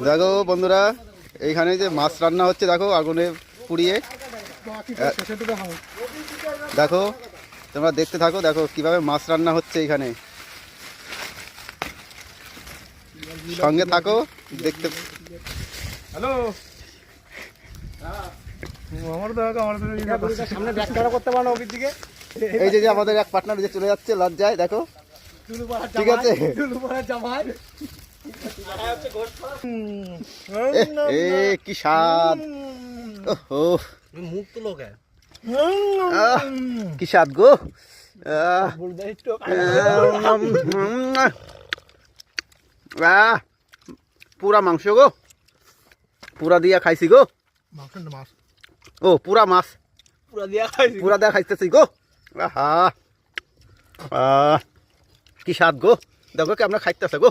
দেখো বন্ধুরা, এইখানে যে মাছ রান্না হচ্ছে দেখো আগুনে পুড়িয়ে। দেখো তোমরা দেখতে থাকো, দেখো কিভাবে মাছ রান্না হচ্ছে এখানে। সঙ্গে থাকো দেখতে। হ্যালো, সামনে ব্যাক ক্যামেরা করতে পারো ওদিক দিকে। এই যে আমাদের এক পার্টনার যে চলে যাচ্ছে লজ্জায়, দেখো ঠিক আছে। এ কি স্বাদ, ওহো মুখ তো লোক কি স্বাদ গো। পুরা মাংস গো, পুরা দিয়া খাইছি গো। ও পুরা মাছ পুরা দিয়া খাইতেছি গো। আহা কি স্বাদ গো, দেখো কি আপনার খাইতেছে গো।